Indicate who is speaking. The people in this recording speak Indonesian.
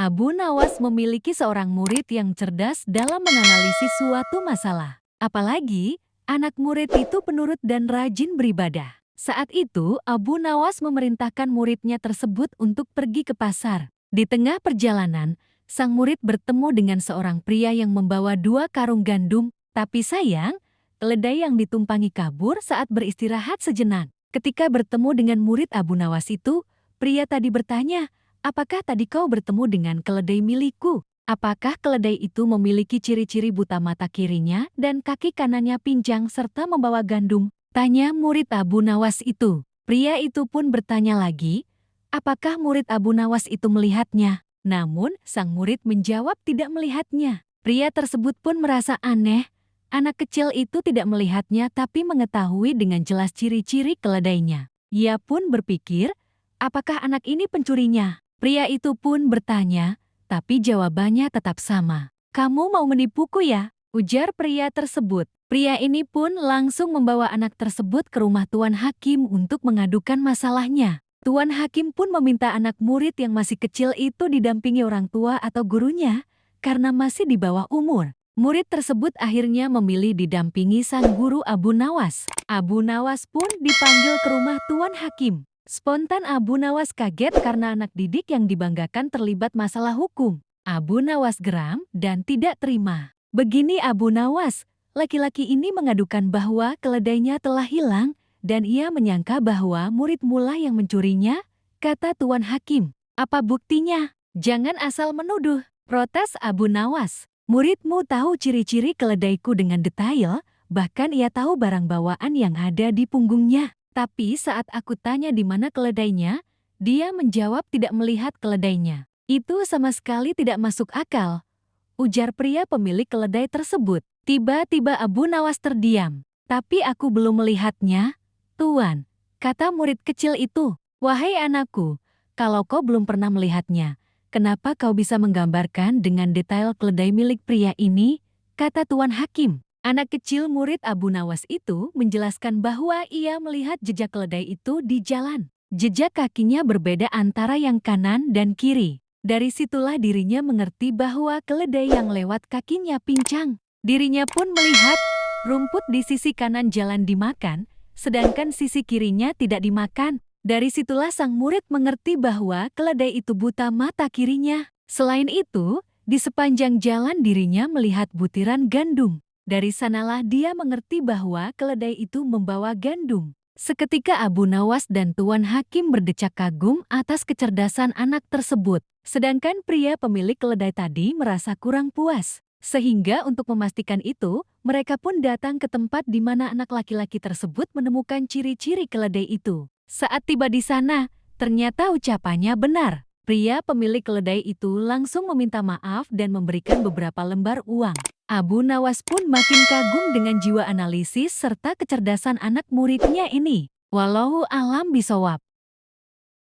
Speaker 1: Abu Nawas memiliki seorang murid yang cerdas dalam menganalisis suatu masalah. Apalagi, anak murid itu penurut dan rajin beribadah. Saat itu, Abu Nawas memerintahkan muridnya tersebut untuk pergi ke pasar. Di tengah perjalanan, sang murid bertemu dengan seorang pria yang membawa 2 karung gandum. Tapi sayang, keledai yang ditumpangi kabur saat beristirahat sejenak. Ketika bertemu dengan murid Abu Nawas itu, pria tadi bertanya, "Apakah tadi kau bertemu dengan keledai milikku? Apakah keledai itu memiliki ciri-ciri buta mata kirinya dan kaki kanannya pincang serta membawa gandum?" Tanya murid Abu Nawas itu. Pria itu pun bertanya lagi, apakah murid Abu Nawas itu melihatnya? Namun, sang murid menjawab tidak melihatnya. Pria tersebut pun merasa aneh. Anak kecil itu tidak melihatnya tapi mengetahui dengan jelas ciri-ciri keledainya. Ia pun berpikir, apakah anak ini pencurinya? Pria itu pun bertanya, tapi jawabannya tetap sama. "Kamu mau menipuku ya?" ujar pria tersebut. Pria ini pun langsung membawa anak tersebut ke rumah Tuan Hakim untuk mengadukan masalahnya. Tuan Hakim pun meminta anak murid yang masih kecil itu didampingi orang tua atau gurunya karena masih di bawah umur. Murid tersebut akhirnya memilih didampingi sang guru Abu Nawas. Abu Nawas pun dipanggil ke rumah Tuan Hakim. Spontan Abu Nawas kaget karena anak didik yang dibanggakan terlibat masalah hukum. Abu Nawas geram dan tidak terima. Begini Abu Nawas, laki-laki ini mengadukan bahwa keledainya telah hilang dan ia menyangka bahwa murid mula yang mencurinya, kata Tuan Hakim. "Apa buktinya? Jangan asal menuduh," protes Abu Nawas. "Muridmu tahu ciri-ciri keledaiku dengan detail, bahkan ia tahu barang bawaan yang ada di punggungnya. Tapi saat aku tanya di mana keledainya, dia menjawab tidak melihat keledainya. Itu sama sekali tidak masuk akal," ujar pria pemilik keledai tersebut. Tiba-tiba Abu Nawas terdiam. "Tapi aku belum melihatnya, Tuan," kata murid kecil itu. "Wahai anakku, kalau kau belum pernah melihatnya, kenapa kau bisa menggambarkan dengan detail keledai milik pria ini?" kata Tuan Hakim. Anak kecil murid Abu Nawas itu menjelaskan bahwa ia melihat jejak keledai itu di jalan. Jejak kakinya berbeda antara yang kanan dan kiri. Dari situlah dirinya mengerti bahwa keledai yang lewat kakinya pincang. Dirinya pun melihat rumput di sisi kanan jalan dimakan, sedangkan sisi kirinya tidak dimakan. Dari situlah sang murid mengerti bahwa keledai itu buta mata kirinya. Selain itu, di sepanjang jalan dirinya melihat butiran gandum. Dari sanalah dia mengerti bahwa keledai itu membawa gandum. Seketika Abu Nawas dan Tuan Hakim berdecak kagum atas kecerdasan anak tersebut. Sedangkan pria pemilik keledai tadi merasa kurang puas. Sehingga untuk memastikan itu, mereka pun datang ke tempat di mana anak laki-laki tersebut menemukan ciri-ciri keledai itu. Saat tiba di sana, ternyata ucapannya benar. Pria pemilik keledai itu langsung meminta maaf dan memberikan beberapa lembar uang. Abu Nawas pun makin kagum dengan jiwa analisis serta kecerdasan anak muridnya ini. Wallahu a'lam bishawab.